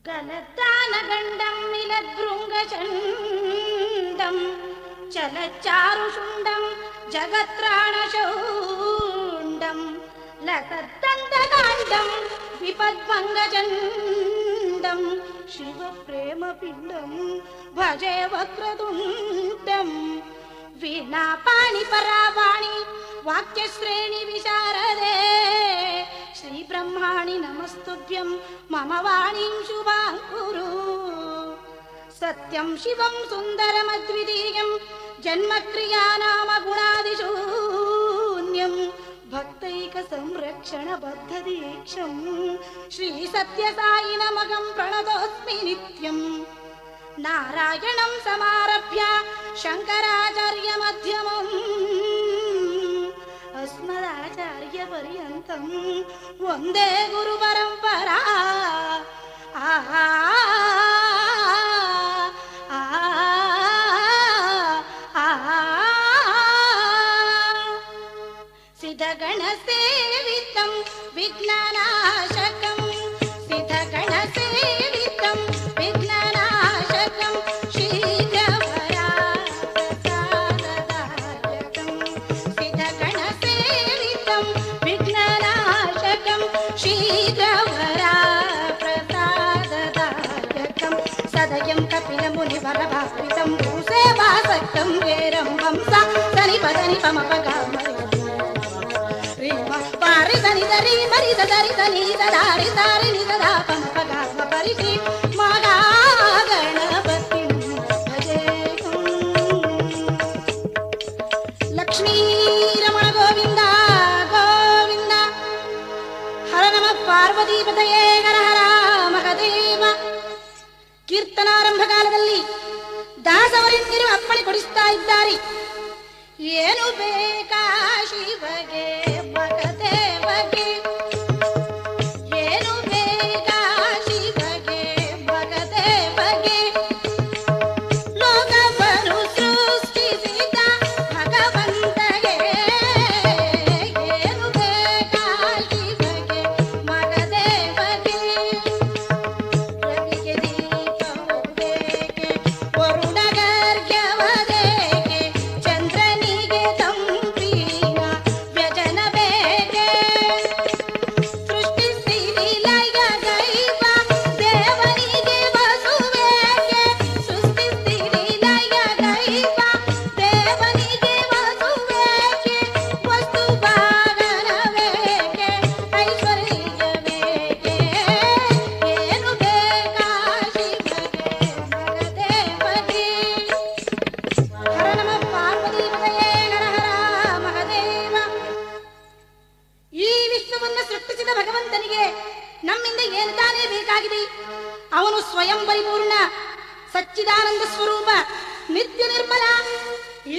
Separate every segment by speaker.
Speaker 1: गलदानगण्डं मिलद्भृङ्गचण्डं चलच्चारुशुण्डं जगत्राणशौण्डं लसद्दन्तकाण्डं विपद्भङ्गचण्डं शिवप्रेमपिण्डं भजे वक्रतुण्डं वीणापाणिपरावाणि वाक्यश्रेणि विशारदे श्री ब्रह्माणि नमस्तुभ्यं मम वाणीं शुभां कुरु सत्यं शिवं सुन्दरमद्वितीयं जन्मक्रिया नाम गुणादिशून्यं भक्तैकसंरक्षणबद्धदीक्षं श्री सत्यसायिनमहं प्रणतोऽस्मि नित्यं नारायणं समारभ्य शङ्कराचार्यमध्यमम् अस्मदाचार्यपर्यन्तं वन्दे गुरुपरम्परा सिद्धगणसेवितं विघ्ननाशकं सिद्धगणसेवितं विघ्ननाशकं शीघ्रवराप्रसाददायकं सिद्धगणसेवितं विघ्ननाशकं शीघ्रवराप्रसाददायकं सदयं कपिलमुनिवरभावितं गुरुसेवासक्तं वेरं वंसा सनिपदनिपमपगामरे पारि सनि दरि मरि दरि सनि दारि दारि नि दा पम पगाम परिति महागणपति भजे लक्ष्मी रमण गोविंद गोविंद हर नमः पार्वती पतये हर हर ಮಹದೇವ ಕೀರ್ತನಾರಂಭ ಕಾಲದಲ್ಲಿ ದಾಸವರಿದ್ದರು ಅಪ್ಪಣೆ ಕೊಡಿಸ್ತಾ ಇದ್ದಾರೆ. ಏನು ಬೇಕಾ ಶಿವಗೆ ಮಗದೇವಗೆ ಏನು ಬೇಕಾ ಶಿವಗೆ ಮಗದೇವಗೆ ಲೋಕವನ್ನು ಸೃಷ್ಟಿಸಿದ ಭಗವಂತಗೆ ಏನು ಬೇಕಾ ಶಿವಗೆ ಮಗದೇವಗೆ ರವಿಗೆ ದೀಪವು ಬೇಕೆ ವರುಣಗರ್ಘ್ಯವದೇಕೆ ಚಂದ್ರನಿಗೆ ತಂಪಿನ ವ್ಯಜನ ಬೇಕೆ ಸೃಷ್ಟಿಸಿ ಲಯ ದೈವ ದೇವನಿಗೆ ವಸುವೇಕೆ ಸೃಷ್ಟಿಸಿ ಲಯ ದೈವ ದೇವನಿಗೆ ವಸುವೇಕೆ ವಸ್ತು ಭಾಗನವೇಕೆ ಐಶ್ವರ್ಯವೇಕೆ ಏನು ಬೇಕಾ ಶಿವಗೆ ಮಗದೇವಗೆ ಹರ ನಮಃ ಪಾರ್ವತಿ ಪತಯೇ ಹರ ಹರ ಮಹದೇವ. ಈ ವಿಶ್ವವನ್ನು ಸೃಷ್ಟಿಸಿದ ಭಗವಂತನಿಗೆ ನಮ್ಮಿಂದ ಏನು ತಾನೇ ಬೇಕಾಗಿದೆ? ಅವನು ಸ್ವಯಂ ಪರಿಪೂರ್ಣ ಸಚ್ಚಿದಾನಂದ ಸ್ವರೂಪ ನಿತ್ಯ ನಿರ್ಮಲ.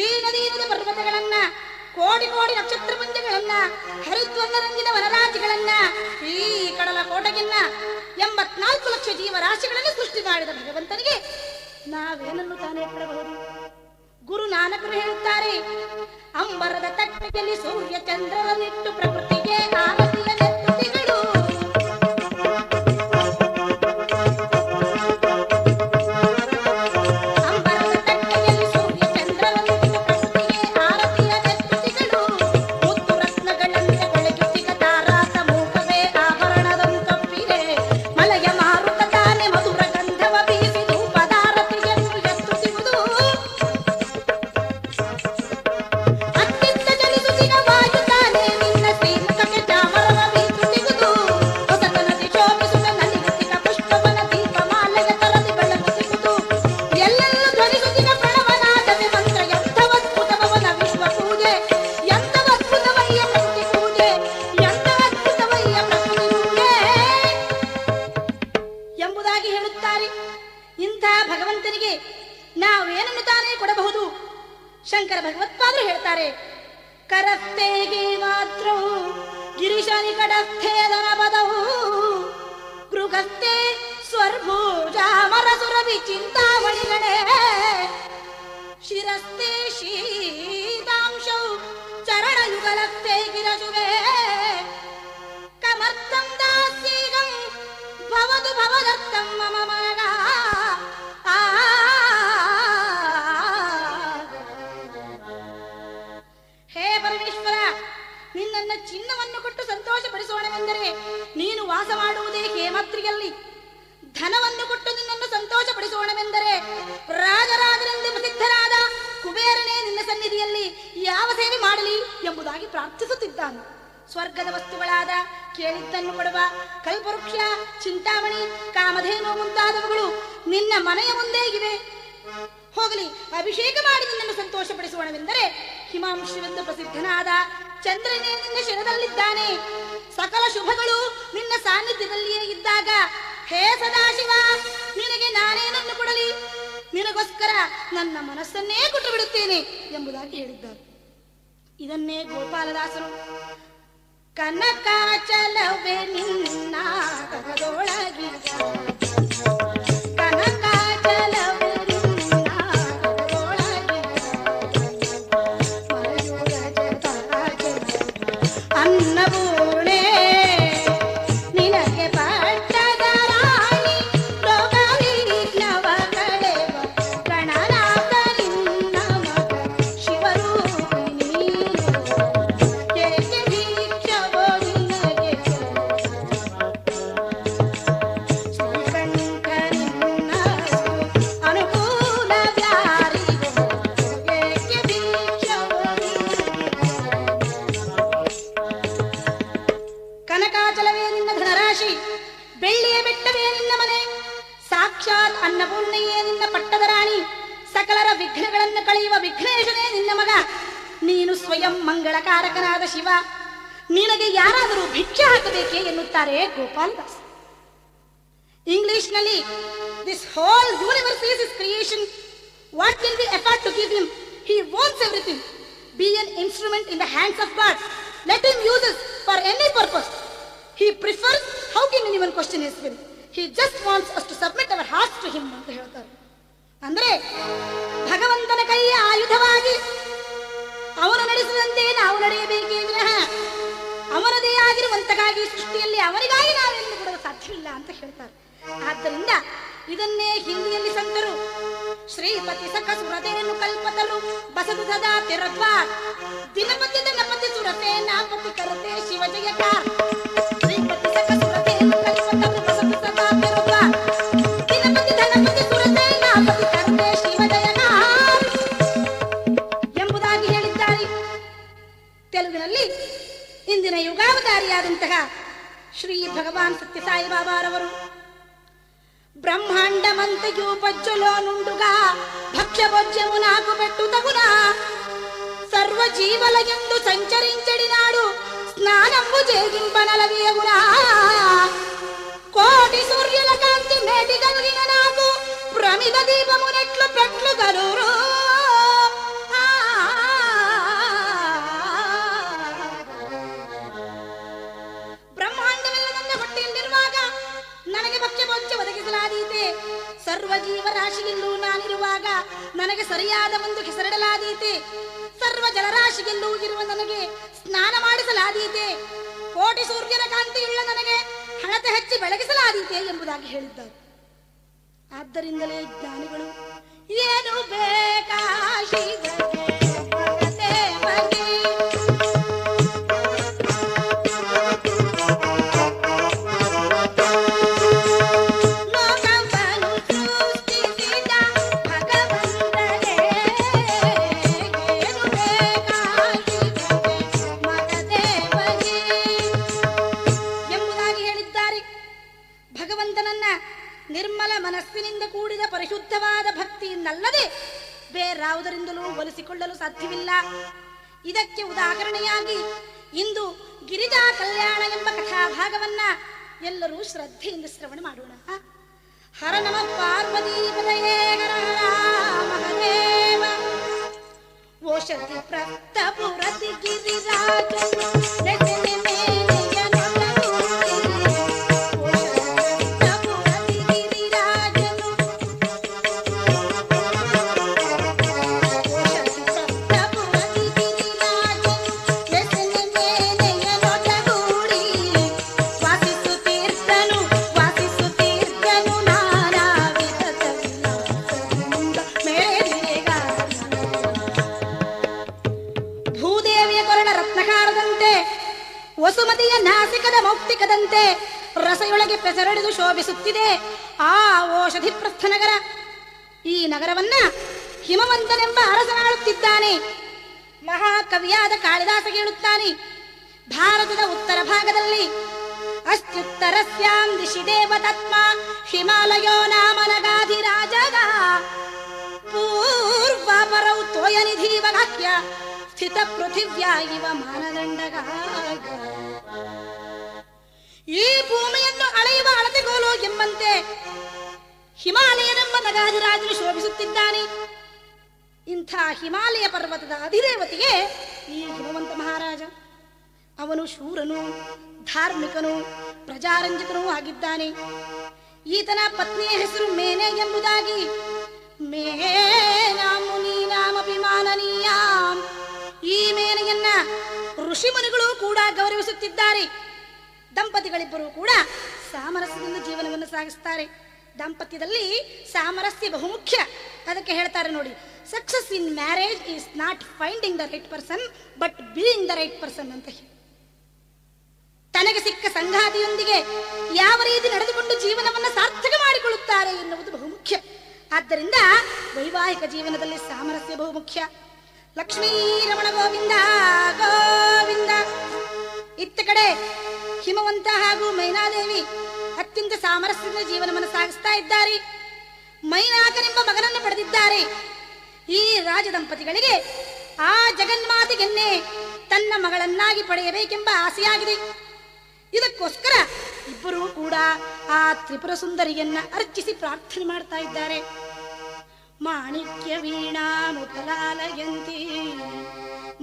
Speaker 1: ಈ ನದಿ ಪರ್ವತಗಳನ್ನ ಕೋಟಿ ಕೋಟಿ ನಕ್ಷತ್ರ ಪುಂಜಗಳನ್ನ ಹರಿದ್ವರ್ಣರಂಗಿದ ವನರಾಜಿಗಳನ್ನ ಈ ಕಡಲ ಕೋಟಗಿನ್ನ 84 ಲಕ್ಷ ಜೀವರಾಶಿಗಳನ್ನು ಸೃಷ್ಟಿ ಮಾಡಿದ ಭಗವಂತನಿಗೆ ನಾವೇನನ್ನು ತಾನೇ ಕೊಡಬಹುದು? ಗುರು ನಾನಕರು ಹೇಳುತ್ತಾರೆ, ಅಂಬರದ ತಟ್ಟೆಯಲ್ಲಿ ಸೂರ್ಯ ಚಂದ್ರನಿಟ್ಟು ಪ್ರಕೃತಿಗೆ ಆರತಿಯ ನೆತ್ತುತಿಗಳು. ಅಂಬರದ ತಟ್ಟೆಯಲ್ಲಿ ಸೂರ್ಯ ಚಂದ್ರನಿಟ್ಟು ಪ್ರಕೃತಿಗೆ ಆರತಿಯ ನೆತ್ತುತಿಗಳು. ಮುತ್ತು ರತ್ನಗಳಂತೆ ಬೆಳಗುತ್ತಿಗ ತಾರಾತ ಮೂಕವೇ ಆಭರಣದಂತಪ್ಪಿದೆ. ಮಲಯ ಮಾರುತ ತಾನೆ ಮಧುರ ಗಂಧವ ಬೀಸಿ ಧೂಪದಾರತಿಯನ್ನು ಎತ್ತುತ್ತಿರುವುದು. ಅತ್ತಿತ್ತ ಚಲಿಸುತ್ತಿನ ವಾಯು ತಾನೆ ನಿನ್ನ ಶ್ರೀಮುಖಕ್ಕೆ ಚಾಮರವ ಬೀಸುತ್ತಿರುವುದು. ಹೊಸತನದಿ ಶೋಭಿಸುತ್ತ ನಲಿಗುತ್ತಿನ ಪುಷ್ಪವನ ದೀಪಮಾಲೆಯ ತರದಿ ಬೆಳಗುತ್ತಿರುವುದು. ಎಲ್ಲೆಲ್ಲೂ ಧ್ವನಿಸುತ್ತಿನ ಪ್ರಣವನಾದವೇ ಮಂತ್ರ ಎಂಥವದ್ಭುತವನ ವಿಶ್ವ ಪೂಜೆ. ಎಂಥವದ್ಭುತವಯ್ಯ ಪ್ರಕೃತಿ ಪೂಜೆ. ಎಂಥವದ್ಭುತವಯ್ಯ ಪ್ರಕೃತಿ ಪೂಜೆ ಎಂಬುದಾಗಿ ಹೇಳುತ್ತಾರೆ. ಇಂಥ ಭಗವಂತನಿಗೆ ನಾವೇನನ್ನು ತಾನೇ ಕೊಡಬಹುದು? ಶಂಕರ ಭಗವತ್ಪಾದರು ಹೇಳ್ತಾರೆ, ಕರಸ್ಥೆಗೆ ಮಾತ್ರ ಗಿರಿಶ ನಿಕಟಸ್ಥೇದನಪದವು ಗೃಹಸ್ಥೆ ಸ್ವರ್ಭೂಜಾಮರಸುರಭಿ ಚಿಂತಾಮಣಿಗಣೆ ಶಿರಸ್ಥೆ ಶೀತಾಂಶೌ ಚರಣಯುಗಲಸ್ಥೆ ಗಿರಜುವೆ ಕಮರ್ಥಂ ದಾಸ್ಯೀಗಂ ಭವ ಭವದು ಭವದತ್ತಂ ಮಮ ಮಗ. ಹೇ ಪರಮೇಶ್ವರ, ನಿನ್ನನ್ನ ಚಿನ್ನವನ್ನು ಕೊಟ್ಟು ಸಂತೋಷ ಪಡಿಸೋಣವೆಂದರೆ ನೀನು ವಾಸ ಮಾಡುವುದೇ ಹೇಮಾದ್ರಿಯಲ್ಲಿ. ಧನವನ್ನು ಕೊಟ್ಟು ನಿನ್ನನ್ನು ಸಂತೋಷ ಪಡಿಸೋಣವೆಂದರೆ ರಾಜರಾಜನೆಂದು ಪ್ರಸಿದ್ಧರಾದ ಕುಬೇರನೇ ನಿನ್ನ ಸನ್ನಿಧಿಯಲ್ಲಿ ಯಾವ ಸೇವೆ ಮಾಡಲಿ ಎಂಬುದಾಗಿ ಪ್ರಾರ್ಥಿಸುತ್ತಿದ್ದಾನೆ. ಸ್ವರ್ಗದ ವಸ್ತುಗಳಾದ ಕೇಳಿದ್ದನ್ನು ಕೊಡುವ ಕಲ್ಪವೃಕ್ಷ, ಚಿಂತಾಮಣಿ, ಕಾಮಧೇನು ಮುಂತಾದವುಗಳು ನಿನ್ನ ಮನೆಯ ಮುಂದೆ ಇವೆ. ಹೋಗಲಿ, ಅಭಿಷೇಕ ಮಾಡಿ ನಿನ್ನನ್ನು ಸಂತೋಷಪಡಿಸೋಣವೆಂದರೆ ಹಿಮಾಂಶುವೆಂದು ಪ್ರಸಿದ್ಧನಾದ ಚಂದ್ರನೇ ನಿನ್ನ ಶಿರದಲ್ಲಿದ್ದಾನೆ. ಸಕಲ ಶುಭಗಳು ನಿನ್ನ ಸಾನ್ನಿಧ್ಯದಲ್ಲಿಯೇ ಇದ್ದಾಗ ಹೇ ಸದಾಶಿವ, ನಿನಗೆ ನಾನೇನನ್ನು ಕೊಡಲಿ? ನಿನಗೋಸ್ಕರ ನನ್ನ ಮನಸ್ಸನ್ನೇ ಕೊಟ್ಟು ಬಿಡುತ್ತೇನೆ ಎಂಬುದಾಗಿ ಹೇಳಿದ್ದಾರೆ. ಇದನ್ನೇ ಗೋಪಾಲದಾಸರು ಕನಕಾಚಲವೇ ನಿನ್ನ ಕರದೊಳಗಿ ಅನ್ನಪೂರ್ಣೆ ನಿನಗೆ ಪಟ್ಟದ ರಾಣಿ ಲೋಕವಿಜ್ಞವ ಕಳೆವ ಗಣನಾಥ ನಿನ್ನ ಮಗ ಶಿವರೂಪಿಣಿ ಏಕೆ ಭಿಕ್ಷವೋ ನಿನಗೆ ಶ್ರೀಕಂಠ ನಿನ್ನ ಅನುಕೂಲ ವ್ಯಾರಿಗೋ ಏಕೆ ಭಿಕ್ಷವೋ ಕನಕಾಚಲವೇ ನಿನ್ನ ಧನರಾಶಿ, ಬೆಳ್ಳಿಯ ಬೆಟ್ಟವೇ ನಿನ್ನ ಮನೆ, ಸಾಕ್ಷಾತ್ ಅನ್ನಪೂರ್ಣೆಯೇ ನಿನ್ನ ಪಟ್ಟದ ರಾಣಿ, ಸಕಲರ ವಿಘ್ನಗಳನ್ನು ಕಳೆಯುವ ವಿಘ್ನೇಶನೇ ನಿನ್ನ ಮಗ. ನೀನು ಸ್ವಯಂ ಮಂಗಳಕಾರಕನಾದ ಶಿವ. ನಿನಗೆ ಯಾರಾದರೂ ಭಿಕ್ಷೆ ಹಾಕಬೇಕೇ ಎನ್ನುತ್ತಾರೆ ಗೋಪಾಲದಾಸ್. ಇಂಗ್ಲಿಷ್ನಲ್ಲಿ this whole universe is his creation. What will be effort to give him? He wants everything. Be an instrument in the hands of God. Let him use it for any purpose. He prefers, how can anyone question his will? He just wants us to submit our hearts to him ಅಂತ ಹೇಳ್ತಾರೆ. ಅಂದ್ರೆ ಭಗವಂತನ ಕೈಯ ಆಯುಧವಾಗಿ ಅವನು ನಡೆಸಿದಂತೆ ನಾವು ನಡೆಯಬೇಕೇ ವಿನಃ ಅವನದೇ ಆಗಿರುವಂತಗಾಗಿ ಸೃಷ್ಟಿಯಲ್ಲಿ ಅವನಿಗಾಗಿ ನಾವೆಂದು ಕೊಡಲು ಸಾಧ್ಯವಿಲ್ಲ ಅಂತ ಹೇಳ್ತಾರೆ. ಆದ್ದರಿಂದ ಇದನ್ನೇ ಹಿಂದಿಯಲ್ಲಿ ಸಂತರು ಶ್ರೀಪತಿ ಸಖ ಸುರದೇನು ಕಲ್ಪತರು ಬಸದು ಸದಾ ತಿರದ್ವಾ ದಿನಪತಿ ಧನಪತಿ ಸುರತೆ ನಾಪತಿ ಕರತೆ ಶಿವ ಜಯಕಾರ. ಶ್ರೀಪತಿ ಸಖ ಸುರದೇನು ಕಲ್ಪತರು ಬಸದು ಸದಾ ತಿರದ್ವಾ ದಿನಪತಿ ಧನಪತಿ ಸುರತೆ ನಾಪತಿ ಕರತೆ ಶಿವ ಜಯಕಾರ ಎಂಬುದಾಗಿ ಹೇಳಿದ್ದಾರೆ. ತೆಲುಗಿನಲ್ಲಿ ಇಂದಿನ ಯುಗಾವತಾರಿಯಾದಂತಹ ಶ್ರೀ ಭಗವಾನ್ ಸತ್ಯಸಾಯಿ ಬಾಬಾರವರು బ్రహ్మాండమంతయు పజ్జులోనుండుగా భక్ష్యభోజ్యము నాకు పెట్టు తగునా సర్వజీవలయందు సంచరించడినాడు స్నానంబు చేగింపనలవేగునా కోటి సూర్యుల కాంతి మేటి కలిగిన నాకు ప్రమిద దీపమునెట్లు పెట్లు గలురు ಬ್ರಹ್ಮಾಂಡವೆಲ್ಲ ನನ್ನ ಹೊಟ್ಟೆಯಲ್ಲಿರುವಾಗ ನನಗೆ ಭಕ್ಷ್ಯಭೋಜ್ಯ ಒದಗಿಸಲಾದೀತೆ. ಸರ್ವ ಜೀವರಾಶಿಯಲ್ಲೂ ನಾನಿರುವಾಗ ನನಗೆ ಸರಿಯಾದ ಒಂದು ಹೆಸರಿಡಲಾದೀತೆ. ಸರ್ವ ಜಲರಾಶಿಯಲ್ಲೂ ಇರುವ ನನಗೆ ಸ್ನಾನ ಮಾಡಿಸಲಾದೀತೆ. ಕೋಟಿ ಸೂರ್ಯನ ಕಾಂತಿಯುಳ್ಳ ನನಗೆ ಹಣತೆ ಹಚ್ಚಿ ಬೆಳಗಿಸಲಾದೀತೆ ಎಂಬುದಾಗಿ ಹೇಳಿದ್ದಾರೆ. ಆದ್ದರಿಂದಲೇ ಜ್ಞಾನಿಗಳು ಏನು ಬೇಕಾ ನಿರ್ಮಲ ಮನಸ್ಸಿನಿಂದ ಕೂಡಿದ ಪರಿಶುದ್ಧವಾದ ಭಕ್ತಿಯಿಂದಲ್ಲದೆ ಬೇರಾವುದರಿಂದಲೂ ಒಲಿಸಿಕೊಳ್ಳಲು ಸಾಧ್ಯವಿಲ್ಲ. ಇದಕ್ಕೆ ಉದಾಹರಣೆಯಾಗಿ ಇಂದು ಗಿರಿಜಾ ಕಲ್ಯಾಣ ಎಂಬ ಕಥಾಭಾಗವನ್ನ ಎಲ್ಲರೂ ಶ್ರದ್ಧೆಯಿಂದ ಶ್ರವಣ ಮಾಡೋಣ. ಹರ ನಮ ಪಾರ್ವತೀಪತಯೇ ಹರ ಮಹದೇವ ಓಷಧಿ ಪ್ರಪ್ತಪುರತಿ ಗಿರಿರಾಜ ವಾಸಿಸುತ್ತೀರ್ತನು ವಾಸಿಸುತ್ತೀ ದಸೆಯೊಳಗೆ ಪೆಸರಡಿದು ಶೋಭಿಸುತ್ತಿದೆ ಆ ಓಷಧಿ ಪ್ರಸ್ಥ ನಗರ. ಈ ನಗರವನ್ನ ಹಿಮವಂತನೆಂಬ ಅರಸನಾಳುತ್ತಿದ್ದಾನೆ. ಮಹಾಕವಿಯಾದ ಕಾಳಿದಾಸ ಹೇಳುತ್ತಾನೆ, ಭಾರತದ ಉತ್ತರ ಭಾಗದಲ್ಲಿ ಅಸ್ತ್ಯುತ್ತರಸ್ಯಾಂ ದಿಶಿ ದೇವತತ್ಮ ಹಿಮಾಲಯೋ ನಾಮ ನಗಾಧಿರಾಜಗ ಪೂರ್ವಾಪರೌ ತೋಯನಿಧೀವಗಾಕ್ಯ ಸ್ಥಿತ ಪೃಥಿವ್ಯಾ ಇವ ಮಾನದಂಡಗ. ಈ ಭೂಮಿಯನ್ನು ಅಳೆಯುವ ಅಳತೆಗೋಲು ಎಂಬಂತೆ ಹಿಮಾಲಯನೆಂಬ ನಗಾಧಿರಾಜನು ಶೋಭಿಸುತ್ತಿದ್ದಾನೆ. ಇಂಥ ಹಿಮಾಲಯ ಪರ್ವತದ ಅಧಿದೇವತೆಗೆ ಈ ಹಿಮವಂತ ಮಹಾರಾಜ. ಅವನು ಶೂರನು, ಧಾರ್ಮಿಕನು, ಪ್ರಜಾರಂಜಕನೂ ಆಗಿದ್ದಾನೆ. ಈತನ ಪತ್ನಿಯ ಹೆಸರು ಮೇನೆ ಎಂಬುದಾಗಿ. ಮೇನಾ ಮುನೀನಾಮಭಿಮಾನನೀಯಾಂ. ಈ ಮೇನೆಯನ್ನ ಋಷಿಮುನಿಗಳು ಕೂಡ ಗೌರವಿಸುತ್ತಿದ್ದಾರೆ. ದಂಪತಿಗಳಿಬ್ಬರೂ ಕೂಡ ಸಾಮರಸ್ಯದಿಂದ ಜೀವನವನ್ನು ಸಾಗಿಸ್ತಾರೆ. ದಾಂಪತ್ಯದಲ್ಲಿ ಸಾಮರಸ್ಯ ಬಹುಮುಖ್ಯ. ಅದಕ್ಕೆ ಹೇಳ್ತಾರೆ ನೋಡಿ, success in marriage is not finding the right person but being the right person ಅಂತ ಹೇಳಿ. ತನಗೆ ಸಿಕ್ಕ ಸಂಗಾತಿಯೊಂದಿಗೆ ಯಾವ ರೀತಿ ನಡೆದುಕೊಂಡು ಜೀವನವನ್ನು ಸಾರ್ಥಕ ಮಾಡಿಕೊಳ್ಳುತ್ತಾರೆ ಎನ್ನುವುದು ಬಹುಮುಖ್ಯ. ಆದ್ದರಿಂದ ವೈವಾಹಿಕ ಜೀವನದಲ್ಲಿ ಸಾಮರಸ್ಯ ಬಹುಮುಖ್ಯ. ಲಕ್ಷ್ಮೀ ರಮಣ ಗೋವಿಂದ ಗೋವಿಂದ. ಇತ್ತ ಕಡೆ ಹಿಮವಂತ ಹಾಗೂ ಮೈನಾದೇವಿ ಅತ್ಯಂತ ಸಾಮರಸ್ಯದ ಜೀವನವನ್ನು ಸಾಗಿಸ್ತಾ ಇದ್ದಾರೆ. ಮೈನಾಕನೆಂಬ ಮಗನನ್ನು ಪಡೆದಿದ್ದಾರೆ. ಈ ರಾಜ ದಂಪತಿಗಳಿಗೆ ಆ ಜಗನ್ಮಾತೆಗೆನ್ನೇ ತನ್ನ ಮಗಳನ್ನಾಗಿ ಪಡೆಯಬೇಕೆಂಬ ಆಸೆಯಾಗಿದೆ. ಇದಕ್ಕೋಸ್ಕರ ಇಬ್ಬರೂ ಕೂಡ ಆ ತ್ರಿಪುರ ಸುಂದರಿಯನ್ನ ಅರ್ಚಿಸಿ ಪ್ರಾರ್ಥನೆ ಮಾಡ್ತಾ ಇದ್ದಾರೆ. ಮಾಣಿಕ್ಯ ವೀಣಾ ಮುಖಲಾಲಯಂತಿ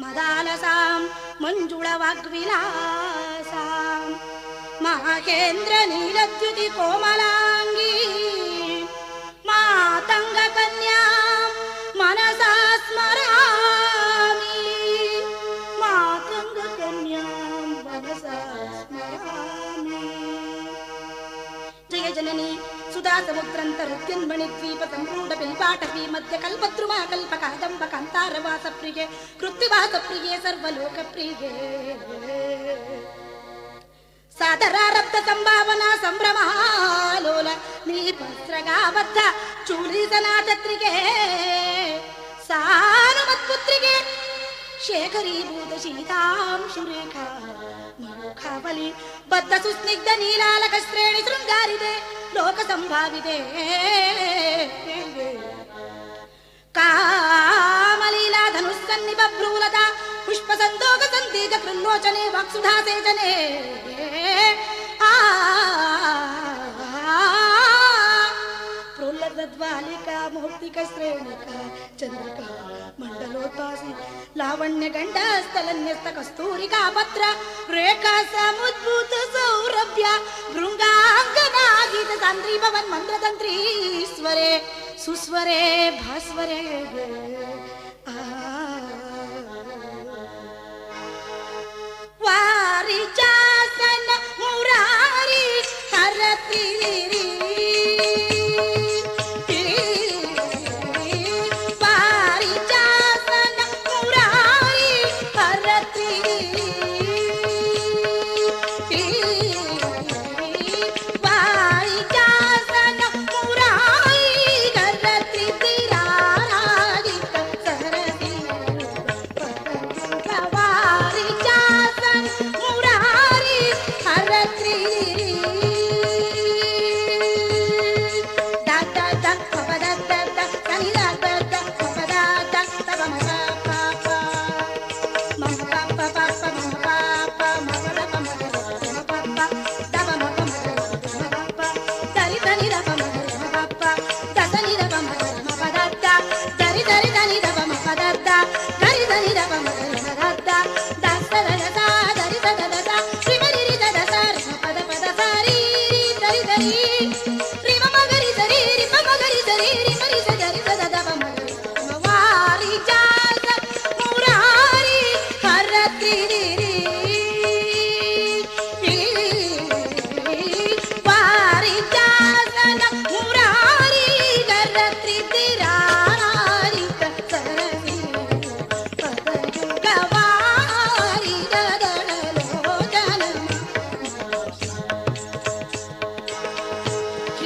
Speaker 1: ಮದಾಲಸಾಂ ಮಂಜುಳ ವಾಗ್ವಿಲಾಸಾಂ ಮಹೇಂದ್ರ ನೀಲದ್ಯುತಿ ಕೋಮಲಾಂಗಿ ಮಾತಂಗ ಕನ್ಯಾ ಮನಸಾ ಸ್ಮರಾಮಿ ಮಾತಂಗ ಕನ್ಯಾ ಮನಸಾ ಸ್ಮರಾಮಿ. ಜಯ ಜನನಿ ಸುಧಾ ಸಮುದ್ರಂತ ಹೃತ್ಯನ್ಮಣಿ ದ್ವೀಪ ಸಂರೂಢ ಬಿಲ್ಪಾಟವಿ ಮಧ್ಯ ಕಲ್ಪದ್ರುಮ ಕಲ್ಪ ಕಾದಂಬ ಕಾಂತಾರವಾಸ ಪ್ರಿಯೆ ಕೃತ್ಯವಾಸ ಪ್ರಿಯೆ ಸರ್ವಲೋಕ ಪ್ರಿಯೆ. ಸಾದರಾರಬ್ಧ ಸಂಭಾವನಾ ಸಂಭ್ರಮಾಲೋಲ ನೀಪಸ್ರಗಾಬದ್ಧ ಚೂಲಿಸನಾಥತ್ರಿಗೆ ಸಾನುಮತ್ಪುತ್ರಿಗೆ ಶೇಖರೀಭೂತ ಶೀತಾಂಶುರೇಖಾ ಮುಖಾವಲಿ ಬದ್ಧ ಸುಸ್ನಿಗ್ಧ ನೀಲಾಲಕ ಶ್ರೇಣಿ ಶೃಂಗಾರಿದೆ ಲೋಕ ಸಂಭಾವಿದೆ. ಕಾಮಲೀಲಾ ಧನುಸ್ಸನ್ನಿಭ ಭ್ರೂಲತ ಪುಷ್ಪ ಸಂದೋಗ ಸಂದೀಗ ಕೃಲ್ಲೋಚನೆ ವಾಕ್ಸುಧಾಸೇಚನೆ ಪ್ರಹ್ಲದ್ವಾಲಿಕಾ ಮೌಕ್ತಿಕ ಶ್ರೇಣಿಕ ಚಂದ್ರಿಕ ಮಂಡಲೋತ್ಪಾಸಿ ಲಾವಣ್ಯ ಗಂಡ ಸ್ಥಳನ್ಯಸ್ತ ಕಸ್ತೂರಿಕಾ ಪತ್ರ ರೇಖಾ ಸಮುದ್ಭೂತ ಸೌರಭ್ಯ ಭೃಂಗಾಂಗನಾಗೀತ ತಾಂತ್ರಿ ಭವನ್ ಮಂತ್ರತಂತ್ರೀಶ್ವರೇ ಸುಸ್ವರೇ ಭಾಸ್ವರೇ. ವಾರಿಚಾಸನ ಮುರಾರಿ ಹರತಿ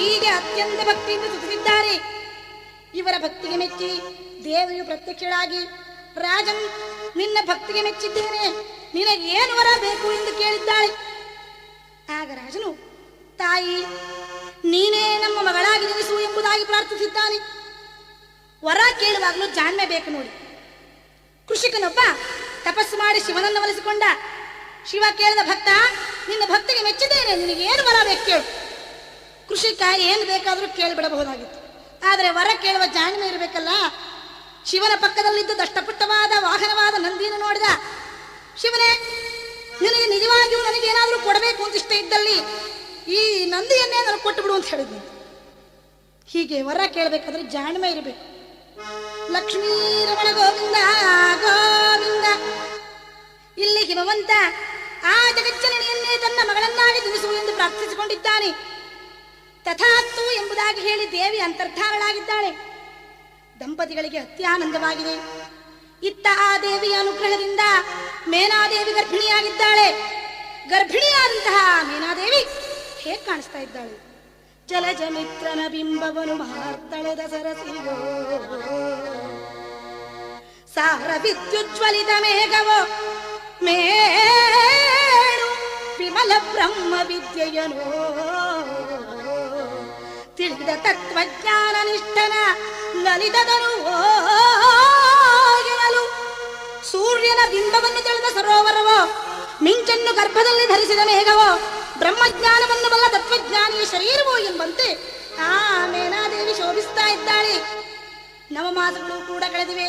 Speaker 1: ಹೀಗೆ ಅತ್ಯಂತ ಭಕ್ತಿಯಿಂದ ಸ್ತುತಿಸಿದ್ದಾರೆ. ಇವರ ಭಕ್ತಿಗೆ ಮೆಚ್ಚಿ ದೇವಿಯು ಪ್ರತ್ಯಕ್ಷಳಾಗಿ, ರಾಜನ್, ನಿನ್ನ ಭಕ್ತಿಗೆ ಮೆಚ್ಚಿದ್ದೇನೆ, ನಿನಗೆ ಏನು ವರ ಬೇಕು ಎಂದು ಕೇಳಿದ್ದಾಳೆ. ಆಗ ರಾಜನು, ತಾಯಿ, ನೀನೇ ನಮ್ಮ ಮಗಳಾಗಿ ಜನಿಸು ಎಂಬುದಾಗಿ ಪ್ರಾರ್ಥಿಸಿದ್ದಾನೆ. ವರ ಕೇಳುವಾಗಲೂ ಜಾಣ್ಮೆ ಬೇಕು ನೋಡಿ. ಕೃಷಿಕನೊಬ್ಬ ತಪಸ್ಸು ಮಾಡಿ ಶಿವನನ್ನು ಒಲಿಸಿಕೊಂಡ. ಶಿವ ಕೇಳಿದ, ಭಕ್ತ, ನಿನ್ನ ಭಕ್ತಿಗೆ ಮೆಚ್ಚಿದ್ದೇನೆ, ನಿನಗೆ ಏನು ವರ ಬೇಕು ಕೇಳು. ಕೃಷಿಕ ಏನು ಬೇಕಾದರೂ ಕೇಳಿಬಿಡಬಹುದಾಗಿತ್ತು, ಆದರೆ ವರ ಕೇಳುವ ಜಾಣ್ಮೆ ಇರಬೇಕಲ್ಲ. ಶಿವನ ಪಕ್ಕದಲ್ಲಿದ್ದ ದಷ್ಟಪುಟ್ಟವಾದ ವಾಹನವಾದ ನಂದಿಯನ್ನು ನೋಡಿದ. ಶಿವನೇ, ನಿನಗೆ ನಿಜವಾಗಿಯೂ ನನಗೇನಾದರೂ ಕೊಡಬೇಕು ಅಂತ ಇಷ್ಟ ಇದ್ದಲ್ಲಿ ಈ ನಂದಿಯನ್ನೇ ನನಗೆ ಕೊಟ್ಟು ಬಿಡು ಅಂತ ಹೇಳಿದ್ನಿ. ಹೀಗೆ ವರ ಕೇಳಬೇಕಾದ್ರೆ ಜಾಣ್ಮೆ ಇರಬೇಕು. ಲಕ್ಷ್ಮೀ ರಮಣ ಗೋವಿಂದ ಗೋವಿಂದ. ಇಲ್ಲಿ ಹಿಮವಂತ ಆ ಜಗಜ್ಜನನಿಯನ್ನೇ ತನ್ನ ಮಗಳನ್ನಾಗಿ ಜನಿಸು ಎಂದು ಪ್ರಾರ್ಥಿಸಿಕೊಂಡಿದ್ದಾನೆ. ತಥಾಸ್ತು ಎಂಬುದಾಗಿ ಹೇಳಿ ದೇವಿ ಅಂತರ್ಧಾನಳಾಗಿದ್ದಾಳೆ. ದಂಪತಿಗಳಿಗೆ ಅತ್ಯಾನಂದವಾಗಿದೆ. ಇತ್ತ ಆ ದೇವಿಯ ಅನುಗ್ರಹದಿಂದ ಮೇನಾದೇವಿ ಗರ್ಭಿಣಿಯಾಗಿದ್ದಾಳೆ. ಗರ್ಭಿಣಿಯಾದಂತಹ ಮೇನಾದೇವಿ ಹೇಗೆ ಕಾಣಿಸ್ತಾ ಇದ್ದಾಳೆ? ಜಲಜ ಮಿತ್ರನ ಬಿಂಬವನು ಮಾರ್ತಳೆದ ಸರಸಿಗೋ, ಸಾರ ವಿದ್ಯುಜ್ವಲಿತ ಮೇಘವೋ, ಮೇಣು ವಿಮಲ ಬ್ರಹ್ಮ ವಿದ್ಯೆಯನೋ, ತಿಳಿದ ತತ್ವಜ್ಞಾನ ನಿಷ್ಠನ ಲಲಿತದನು ಓ, ಸೂರ್ಯನ ಬಿಂಬವನ್ನು ತಿಳಿದ ಸರೋವರವೋ, ಮಿಂಚನ್ನು ಗರ್ಭದಲ್ಲಿ ಧರಿಸಿದ ಮೇಘವೋ, ಬ್ರಹ್ಮಜ್ಞಾನವನ್ನು ಬಲ್ಲ ತತ್ವಜ್ಞಾನಿಯ ಶರೀರವೋ ಎಂಬಂತೆ ಆ ಮೇನಾದೇವಿ ಶೋಭಿಸ್ತಾ ಇದ್ದಾಳೆ. ನವಮಾಸಗಳು ಕೂಡ ಕಳೆದಿವೆ.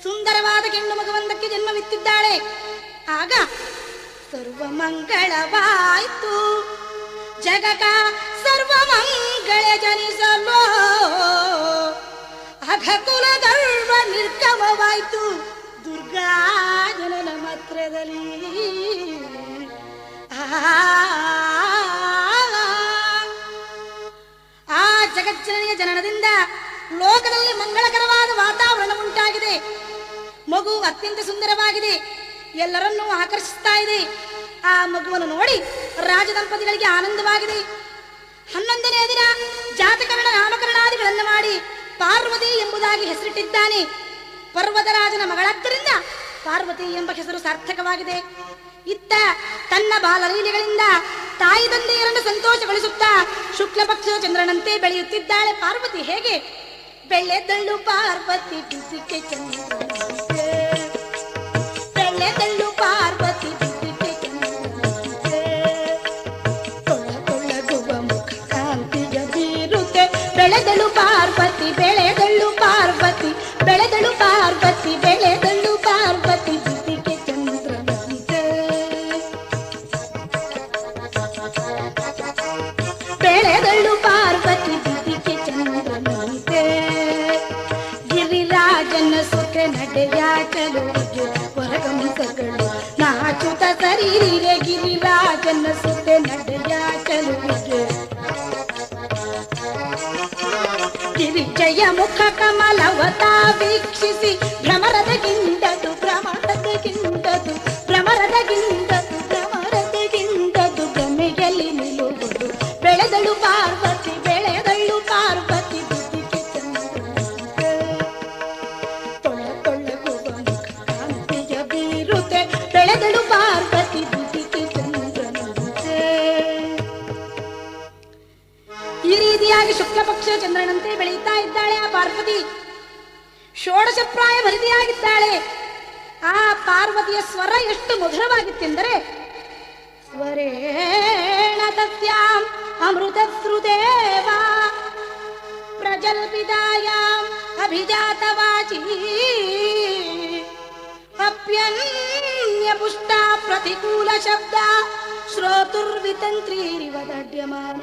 Speaker 1: ಸುಂದರವಾದ ಹೆಣ್ಣು ಮಗುವೊಂದಕ್ಕೆ ಜನ್ಮವಿತ್ತಿದ್ದಾಳೆ. ಆಗ ಸರ್ವಮಂಗಳವಾಯಿತು, ಜಗಕ ಸರ್ವಮಂಗಳ ಜನಿಸಲೋ, ಅಘಕುಲ ಗರ್ವ ನಿರ್ಗಮವಾಯಿತು ದುರ್ಗಾ ಜನನ ಮಾತ್ರದಲ್ಲಿ. ಆ ಜಗಜ್ಜನನಿಯ ಜನನದಿಂದ ಲೋಕದಲ್ಲಿ ಮಂಗಳಕರವಾದ ವಾತಾವರಣ ಉಂಟಾಗಿದೆ. ಮಗು ಅತ್ಯಂತ ಸುಂದರವಾಗಿದೆ, ಎಲ್ಲರನ್ನೂ ಆಕರ್ಷಿಸ್ತಾ ಇದೆ. ಆ ಮಗುವನ್ನು ನೋಡಿ ರಾಜದಂಪತಿಗಳಿಗೆ ಆನಂದವಾಗಿದೆ. 11ನೇ ದಿನ ಜಾತಕರಣ ನಾಮಕರಣಾದಿಗಳನ್ನು ಮಾಡಿ ಪಾರ್ವತಿ ಎಂಬುದಾಗಿ ಹೆಸರಿಟ್ಟಿದ್ದಾನೆ. ಪರ್ವತರಾಜನ ಮಗಳಾದ್ದರಿಂದ ಪಾರ್ವತಿ ಎಂಬ ಹೆಸರು ಸಾರ್ಥಕವಾಗಿದೆ. ಇತ್ತ ತನ್ನ ಬಾಲಲೀಲೆಗಳಿಂದ ತಾಯಿ ತಂದೆಯರನ್ನು ಸಂತೋಷಗೊಳಿಸುತ್ತಾ ಶುಕ್ಲ ಪಕ್ಷದ ಚಂದ್ರನಂತೆ ಬೆಳೆಯುತ್ತಿದ್ದಾಳೆ ಪಾರ್ವತಿ. ಹೇಗೆ? ಬೆಳೆದಳು ಪಾರ್ವತಿ ಬಿಸಿಕೆ ಚಂದ್ರನಂತೆ, ಬೆಳೆದಳು ಪಾರ್ವತಿ ಬಿಸಿಕೆ ಚಂದ್ರನಂತೆ, ತೊಳಗುವ ಮುಖ ಕಾಂತಿಯ ಬೀರುತ್ತೆ. ಬೆಳೆದಳು ಪಾರ್ವತಿ, ಬೆಳೆದಳು ಪಾರ್ವತಿ, ಬೆಳೆದಳು ಪಾರ್ವತಿ, ಬೆಳೆದಳು ಪಾರ್ವತಿ ಬಿಸಿಕೆ ಚಂದ್ರನಂತೆ, ಬೆಳೆದಳು ಪಾರ್ವತಿ ಬಿಸಿಕೆ ಚಂದ್ರನಂತೆ. ಗಿರಿರಾಜನ ಸುತೆ ನಡೆಯ ಚಲುವಿಗೆ ಹೊರಗಮಸಗಳು ನಾಚುತ ಸರೀರೆ. ಗಿರಿರಾಜನ ಸುತೆ ನಡೆಯ ಚಲುವಿಗೆ ಗಿರಿಜಯ ಮುಖ ಕಮಲವತ ವೀಕ್ಷಿಸಿ ಭ್ರಮರದ ಗಿಂಡದು, ಭ್ರಮರದ ಗಿಂಡದು, ಭ್ರಮರದ ಗಿಂಡದು, ಭ್ರಮರದ ಗಿಂಡದು ಭ್ರಮೆಯಲ್ಲಿ ನಿಲ್ಲುವುದು. ಬೆಳೆದಳು ಪಾರ್ವತಿ, ಬೆಳೆದಳು ಪಾರ್ವತಿ ಬುದ್ಧಿಗೆ ಚಂದ್ರನಂತೆ, ತೊಳಗುವ ಮುಖ ಕಾಂತಿಯ ಬೀರುತ್ತೆ. ಬೆಳೆದಳು ಪಾರ್ವತಿ ಬುದ್ಧಿಗೆ ಚಂದ್ರನಂತೆ. ಈ ರೀತಿಯಾಗಿ ಶುಕ್ಲ ಪಕ್ಷ ಚಂದ್ರನಂತೆ ಬೆಳೆಯುತ್ತಾ ಇದ್ದಾಳೆ ಆ ಪಾರ್ವತಿ. ಷೋಡಶ ಪ್ರಾಯ ಭರಿತಿಯಾಗಿದ್ದಾಳೆ. ಆ ಪಾರ್ವತಿಯ ಸ್ವರ ಎಷ್ಟು ಮಧುರವಾಗಿತ್ತೆಂದರೆ, ಸ್ವರೇಣ ತಸ್ಯಾಂ ಅಮೃತ ಶ್ರುದೇವ ಪ್ರಜಲ್ಪಿತಾಯಾಂ ಅಭಿಜಾತವಾಚಿ ಅಪ್ಯನ್ಯ ಪುಷ್ಟ ಪ್ರತಿಕೂಲ ಶಬ್ದ ಶ್ರೋತುರ್ವಿತಂತ್ರೀರಿವ ದಡ್ಯಮಾನ.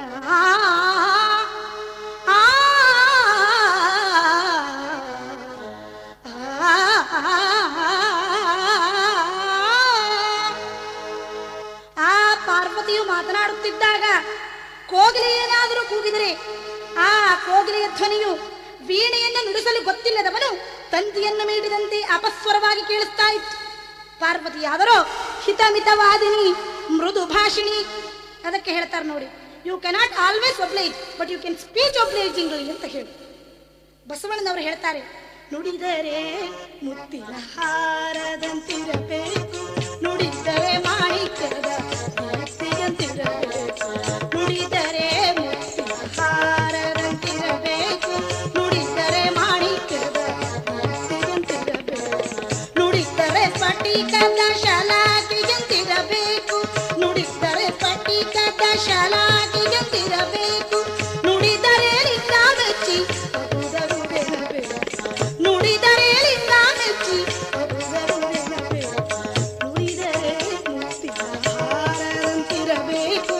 Speaker 1: ಆ ಪಾರ್ವತಿಯು ಮಾತನಾಡುತ್ತಿದ್ದಾಗ ಕೋಗಿಲೆ ಏನಾದರೂ ಕೂಗಿದರೆ ಆ ಕೋಗಿಲೆಯ ಧ್ವನಿಯು ವೀಣೆಯನ್ನು ನುಡಿಸಲು ಗೊತ್ತಿಲ್ಲದವನು ತಂತಿಯನ್ನು ಮೀಟಿದಂತೆ ಅಪಸ್ವರವಾಗಿ ಕೇಳಿಸ್ತಾ ಇತ್ತು. ಪಾರ್ವತಿಯಾದರೋ ಹಿತಮಿತವಾದಿನಿ, ಮೃದು ಭಾಷಿಣಿ. ಅದಕ್ಕೆ ಹೇಳ್ತಾರೆ ನೋಡಿ, you cannot always oblige but you can speech obligingly ಅಂತ ಹೇಳಿ ಬಸವಣ್ಣನವರು ಹೇಳ್ತಾರೆ. ನುಡಿದರೆ ಮುತ್ತಿನ ಹಾರದಂತಿರಬೇಕು, ನುಡಿದರೆ ಮಾಣಿಕ್ಯದ ಮುತ್ತಿನಂತಿರಬೇಕು, ನುಡಿದರೆ ಮುತ್ತಿನ ಹಾರದಂತಿರಬೇಕು, ನುಡಿದರೆ ಮಾಣಿಕ್ಯದ ಮುತ್ತಿನಂತಿರಬೇಕು, ನುಡಿದರೆ ಸ್ಫಟಿಕದ ಶಲಾಕೆಯಂತಿರಬೇಕು, ನುಡಿದರೆ ಸ್ಫಟಿಕದ ಶಲಾಕೆಯಂತಿರಬೇಕು, ನುಡಿದರೆ ಲಿಂಗ ಮೆಚ್ಚಿ ನುಡಿದರೆ ಲಿಂಗ ಮೆಚ್ಚಿ ನುಡಿದರೆ ಮುತ್ತಿನ ಹಾರದಂತಿರಬೇಕು,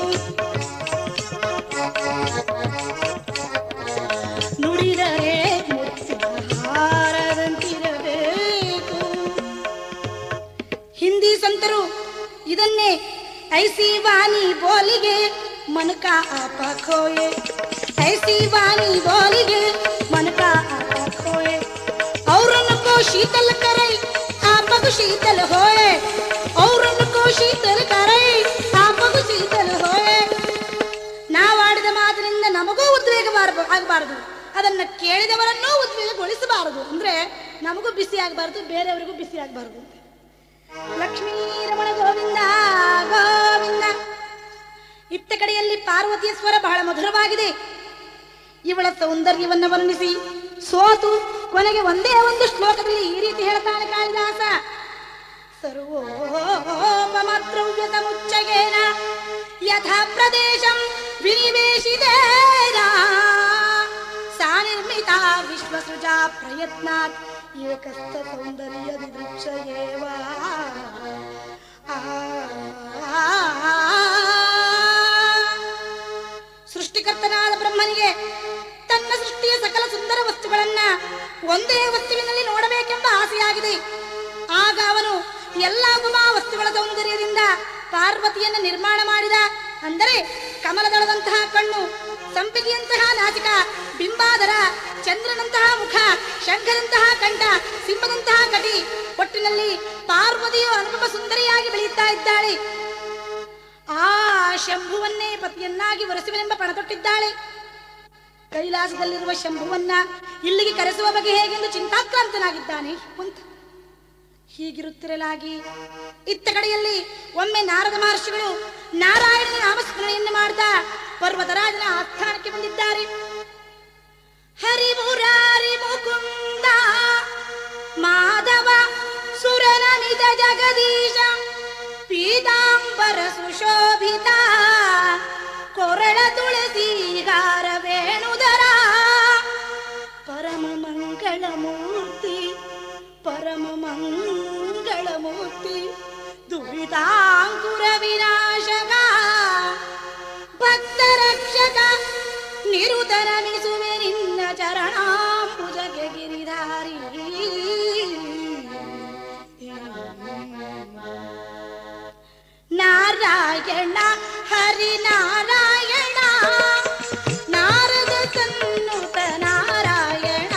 Speaker 1: ನುಡಿದರೆ ಮುತ್ತಿನ ಹಾರದಂತಿರಬೇಕು. ಹಿಂದಿ ಸಂತರು ಇದನ್ನೇ ಐಸಿ ವಾನಿ ಬೋಲಿಗೆ ಮನಕ ಆಪ ಖೋಯೆ, ಐಸಿ ವಾನಿ ಬೋಲಿಗೆ ಮನಕ ಆಪ ಖೋಯೆ, और उनको शीतल करे आप को शीतल होए, और उनको शीतल करे आप को शीतल होए. ನಾವಾಡಿದ ಮಾತಿನಿಂದ ನಮಗೂ ಉದ್ವೇಗ ಆಗಬಾರದು, ಅದನ್ನ ಕೇಳಿದವರನ್ನೂ ಉದ್ವೇಗಗೊಳಿಸಬಾರದು. ಅಂದ್ರೆ ನಮಗೂ ಬಿಸಿ ಆಗಬಾರದು, ಬೇರೆಯವರಿಗೂ ಬಿಸಿ ಆಗಬಾರದು. ಲಕ್ಷ್ಮೀ ರಮಣ ಗೋವಿಂದ ಗೋವಿಂದ. ಇತ್ತ ಕಡೆಯಲ್ಲಿ ಪಾರ್ವತಿಯ ಸ್ವರ ಬಹಳ ಮಧುರವಾಗಿದೆ. ಇವಳ ಸೌಂದರ್ಯವನ್ನು ವರ್ಣಿಸಿ ಸೋತು ಕೊನೆಗೆ ಒಂದೇ ಒಂದು ಶ್ಲೋಕದಲ್ಲಿ ಈ ರೀತಿ ಹೇಳ್ತಾನೆ ಕಾಳಿದಾಸ. ಸರ್ವೋಪಮದ್ರವ್ಯ ಸಮುಚ್ಚಯೇನ ಯಥಾ ಪ್ರದೇಶಂ ವಿನಿವೇಶಿತೇನ ಸಾ ನಿರ್ಮಿತಾ ವಿಶ್ವಸೃಜಾ ಪ್ರಯತ್ನಾತ್ ಏಕಸ್ಥ ಸೌಂದರ್ಯ ದಿದೃಕ್ಷಯೇವ. ಸೃಷ್ಟಿಕರ್ತನಾದ ಬ್ರಹ್ಮನಿಗೆ ತನ್ನ ಸೃಷ್ಟಿಯ ಸಕಲ ಸುಂದರ ವಸ್ತುಗಳನ್ನ ಒಂದೇ ವಸ್ತುವಿನಲ್ಲಿ ನೋಡಬೇಕೆಂಬ ಆಸೆಯಾಗಿದೆ. ಆಗ ಅವನು ಎಲ್ಲ ಉಪಮಾ ವಸ್ತುಗಳ ಸೌಂದರ್ಯದಿಂದ ಪಾರ್ವತಿಯನ್ನು ನಿರ್ಮಾಣ ಮಾಡಿದ. ಅಂದರೆ ಕಮಲದಳದಂತಹ ಕಣ್ಣು, ಸಂಪಿಗೆಯಂತಹ ನಾಸಿಕ, ಬಿಂಬಾಧರ, ಚಂದ್ರನಂತಹ ಮುಖ, ಶಂಖದಂತಹ ಕಂಠ, ಸಿಂಹದಂತಹ ಕಟಿ. ಒಟ್ಟಿನಲ್ಲಿ ಪಾರ್ವತಿಯು ಅನುಪಮ ಸುಂದರಿಯಾಗಿ ಬೆಳೆಯುತ್ತಾ ಇದ್ದಾಳೆ. ಆ ಶಂಭುವನ್ನೇ ಪತಿಯನ್ನಾಗಿ ವರೆಸುವೆನೆಂಬ ಪಣ ತೊಟ್ಟಿದ್ದಾಳೆ. ಕೈಲಾಸದಲ್ಲಿರುವ ಶಂಭುವನ್ನ ಇಲ್ಲಿಗೆ ಕರೆಸುವ ಬಗೆ ಹೇಗೆಂದು ಚಿಂತಾಕ್ರಾಂತನಾಗಿದ್ದಾನೆ ಅಂತ. ಹೀಗಿರುತ್ತಿರಲಾಗಿ ಇತ್ತ ಕಡೆಯಲ್ಲಿ ಒಮ್ಮೆ ನಾರದ ಮಹರ್ಷಿಗಳು ನಾರಾಯಣನ ನಾಮಸ್ಮರಣೆಯನ್ನು ಮಾಡ್ತಾ ಪರ್ವತರಾಜನ ಆಸ್ಥಾನಕ್ಕೆ ಬಂದಿದ್ದಾರೆ. ಹರಿ ಮುರಾರಿ ಮುಕುಂದ ಮಾಧವ ಸುರನಮಿತ ಜಗದೀಶ ಪೀತಾಂಬರ ಸುಶೋಭಿತ ಕೊರಳ ತುಳಸಿಗಾರ ವೇಣುಧರ ಪರಮ ಮಂಗಳ ಮೂರ್ತಿ, ಪರಮ ಮಂಗಳ ಮೂರ್ತಿ ದುರಿತಾಂಕುರ ವಿನಾಶಕ ಭಕ್ತ ರಕ್ಷಕ ನಿರುತರ ಮಿಸುವೆ ನಿನ್ನ ಚರಣಾಂಬುಜಗೆ ಗಿರಿಧಾರಿ. ನಾರಾಯಣ ಹರಿ ನಾರಾಯಣ ನಾರದ ಸನ್ನುತ ನಾರಾಯಣ,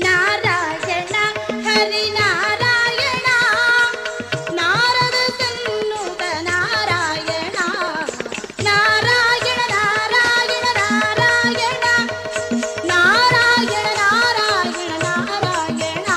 Speaker 1: ನಾರಾಯಣ ಹರಿ ನಾರಾಯಣ ನಾರದ ಸನ್ನುತ ನಾರಾಯಣ, ನಾರಾಯಣ ನಾರಾಯಣ ನಾರಾಯಣ ನಾರಾಯಣ ನಾರಾಯಣ ನಾರಾಯಣ.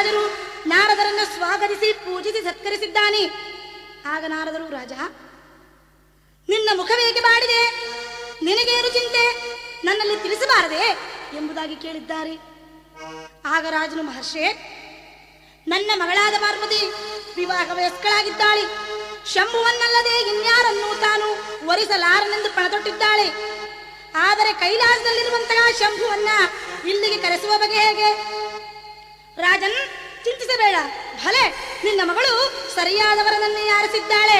Speaker 1: ರಾಜರು ನಾರದರನ್ನ ಸ್ವಾಗತಿಸಿ ಪೂಜಿಸಿ ಸತ್ಕರಿಸಿದ್ದಾನೆ. ಆಗ ನಾರದರು, ರಾಜ, ನಿನ್ನ ಮುಖವೇಕೆ ಬಾಡಿದೆ? ನಿನಗೇನು ಚಿಂತೆ? ನನ್ನಲ್ಲಿ ತಿಳಿಸಬಾರದೆ ಎಂಬುದಾಗಿ ಕೇಳಿದ್ದಾರೆ. ಆಗ ರಾಜನು, ಮಹರ್ಷಿ, ನನ್ನ ಮಗಳಾದ ಪಾರ್ವತಿ ವಿವಾಹ ವಯಸ್ಕಳಾಗಿದ್ದಾಳೆ. ಶಂಭುವನ್ನಲ್ಲದೆ ಇನ್ಯಾರನ್ನೂ ತಾನು ವರಿಸಲಾರನೆಂದು ಪಣತೊಟ್ಟಿದ್ದಾಳೆ. ಆದರೆ ಕೈಲಾಸದಲ್ಲಿರುವಂತಹ ಶಂಭುವನ್ನ ಇಲ್ಲಿಗೆ ಕರೆಸುವ ಬಗೆ ಹೇಗೆ? ರಾಜನ್, ಚಿಂತಿಸಬೇಡ. ಭಲೆ, ನಿನ್ನ ಮಗಳು ಸರಿಯಾದವರನ್ನೇ ಆರಿಸಿದ್ದಾಳೆ.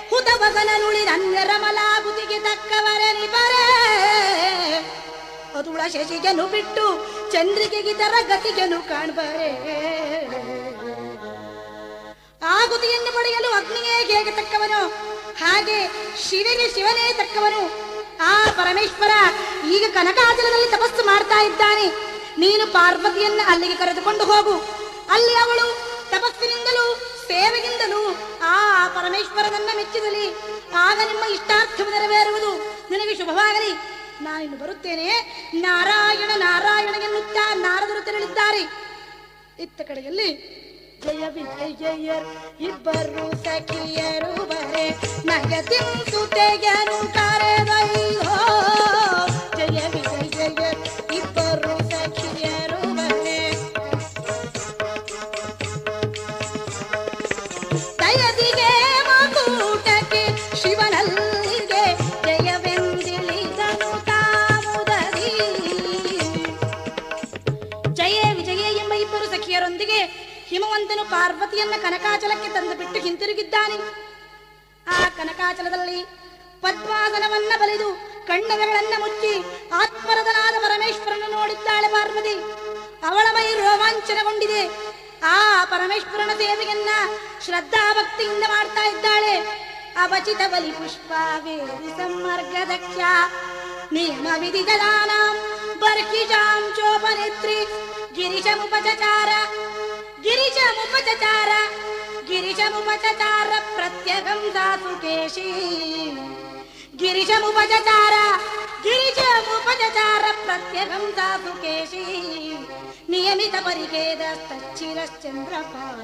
Speaker 1: ಹುತವಗನುಳಿದನ್ಯರಮಲಾಗುತಿಗೆ ತಕ್ಕವರೆ ನಿಬರೆ, ಅದುಳ ಶಶಿಗೆನು ಬಿಟ್ಟು ಚಂದ್ರಿಕೆಗಿದರ ಗತಿಗೆನು ಕಾಣ್ಬರೆ. ಆ ಗುತಿಯನ್ನು ಪಡೆಯಲು ಅಗ್ನಿಯೇ ಹೇಗೆ ತಕ್ಕವನು, ಹಾಗೆ ಶಿವಗೆ ಶಿವನೇ ತಕ್ಕವನು. ಆ ಪರಮೇಶ್ವರ ಈಗ ಕನಕಾಚಲದಲ್ಲಿ ತಪಸ್ಸು ಮಾಡ್ತಾ ಇದ್ದಾನೆ. ನೀನು ಪಾರ್ವತಿಯನ್ನ ಅಲ್ಲಿಗೆ ಕರೆದುಕೊಂಡು ಹೋಗು. ಅಲ್ಲಿ ಅವಳು ತಪಸ್ಸಿನಿಂದಲೂ ಸೇವೆಗಿಂದಲೂ ಆ ಪರಮೇಶ್ವರನನ್ನ ಮೆಚ್ಚಿದಲಿ. ಆಗ ನಿಮ್ಮ ಇಷ್ಟಾರ್ಥವು ನೆರವೇರುವುದು. ನಿನಗೆ ಶುಭವಾಗಲಿ. ನಾನಿನ್ನು ಬರುತ್ತೇನೆ. ನಾರಾಯಣ ನಾರಾಯಣ ಎನ್ನುತ್ತಾ ನಾರದರು ತೆರಳಿದ್ದಾರೆ. ಇತ್ತ ಕಡೆಯಲ್ಲಿ ಜಯ ವಿಜಯರ್ ಇಬ್ಬರು ಸಖಿಯರು ಬರೆ ನಗತಿಂಸುತೆಯರು ಕರೆದೊಯ್ಯೋ. ಜಯ ವಿಜಯರ್ ಇಬ್ಬರು ಸಖಿಯರು ಬರೆ ದಯದಿಗೆ ಮಕೂಟಕ್ಕೆ ಶಿವನಲ್ಲಿಗೆ ಜಯವೆಂದಿಳಿದನು ತಾಮುದರಿ. ಜಯ ವಿಜಯ ಎಂಬ ಇಬ್ಬರು ಸಖಿಯರೊಂದಿಗೆ ಹಿಮವಂತನು ಪಾರ್ವತಿಯನ್ನ ಕನಕಾಚಲಕ್ಕೆ ತಂದು ಬಿಟ್ಟು ಹಿಂತಿರುಗಿದ್ದಾನೆ. ಆ ಕನಕಾಚಲದಲ್ಲಿ ಪದ್ಮಾಸನವನ್ನ ಬಲಿದು ಕಣ್ಣುಗಳನ್ನ ಮುಚ್ಚಿ ಆತ್ಮರದನಾದ ಪರಮೇಶ್ವರನ ನೋಡಿದ್ದಾಳೆ ಪಾರ್ವತಿ. ಅವಳ ಮೈ ರೋಮಾಂಚನಗೊಂಡಿದೆ. ಆ ಪರಮೇಶ್ವರನ ಸೇವೆಯನ್ನ ಶ್ರದ್ಧಾ ಭಕ್ತಿಯಿಂದ ಮಾಡ್ತಾ ಇದ್ದಾಳೆ. ಅವಚಿತ ಬಲಿ ಪುಷ್ಪಾವೇದಿ ಸಮ್ಮರ್ಗದಕ್ಷ ನಿಯಮ ವಿಧಿ ಜಲಾನಾಂ ಬರ್ಕಿಜಾಂ ಚೋಪನೇತ್ರಿ ಗಿರಿಶಮುಪಚಚಾರ ಗಿರಿಶಮುಪಚಚಾರ ಗಿರಿಶಮುಪಚಚಾರ ಪ್ರತ್ಯಗಂ ದಾಸುಕೇಶಿ ಗಿರಿಶಮುಪಚಚಾರ ಗಿರಿಶಮುಪಚಚಾರ ಪ್ರತ್ಯಗಂ ದಾಸುಕೇಶಿ ನಿಯಮಿತ ಪರಿಕೇದ ತಚ್ಚಿರಶ್ಚಂದ್ರಪಾದ.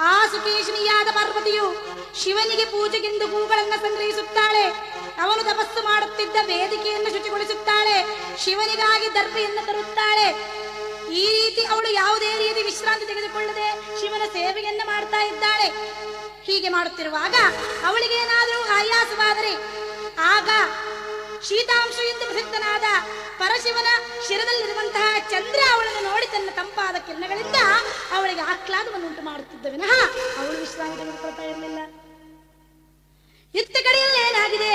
Speaker 1: ಆ ಸುಕೇಶಿನಿಯಾದ ಪಾರ್ವತಿಯು ಶಿವನಿಗೆ ಪೂಜೆಗೆಂದು ಹೂಗಳನ್ನು ಸಂಗ್ರಹಿಸುತ್ತಾಳೆ. ಅವನು ತಪಸ್ಸು ಮಾಡುತ್ತಿದ್ದ ವೇದಿಕೆಯನ್ನು ಶುಚಿಗೊಳಿಸುತ್ತಾಳೆ. ಶಿವನಿಗಾಗಿ ದರ್ಭೆಯನ್ನು ತರುತ್ತಾಳೆ. ಈ ರೀತಿ ಅವಳು ಯಾವುದೇ ರೀತಿ ವಿಶ್ರಾಂತಿ ತೆಗೆದುಕೊಳ್ಳದೆ ಶಿವನ ಸೇವೆಯನ್ನು ಮಾಡ್ತಾ ಇದ್ದಾಳೆ. ಹೀಗೆ ಮಾಡುತ್ತಿರುವಾಗ ಅವಳಿಗೆ ಏನಾದರೂ ಆಯಾಸವಾದರೆ ಆಗ ಶೀತಾಂಶ ಎಂದು ಪ್ರಸಿದ್ಧನಾದ ಪರಶಿವನ ಶಿರದಲ್ಲಿರುವಂತಹ ಚಂದ್ರ ಅವಳನ್ನು ನೋಡಿ ತನ್ನ ತಂಪಾದ ಕಿರಣಗಳಿಂದ ಅವಳಿಗೆ ಆಹ್ಲಾದವನ್ನು ಉಂಟು ಮಾಡುತ್ತಿದ್ದ ವಿನಃ ಅವಳು ವಿಶ್ರಾಂತಿ ತೆಗೆದುಕೊಳ್ತಾ ಇರಲಿಲ್ಲ. ಇತ್ತ ಕಡೆಯಲ್ಲಿ ಏನಾಗಿದೆ?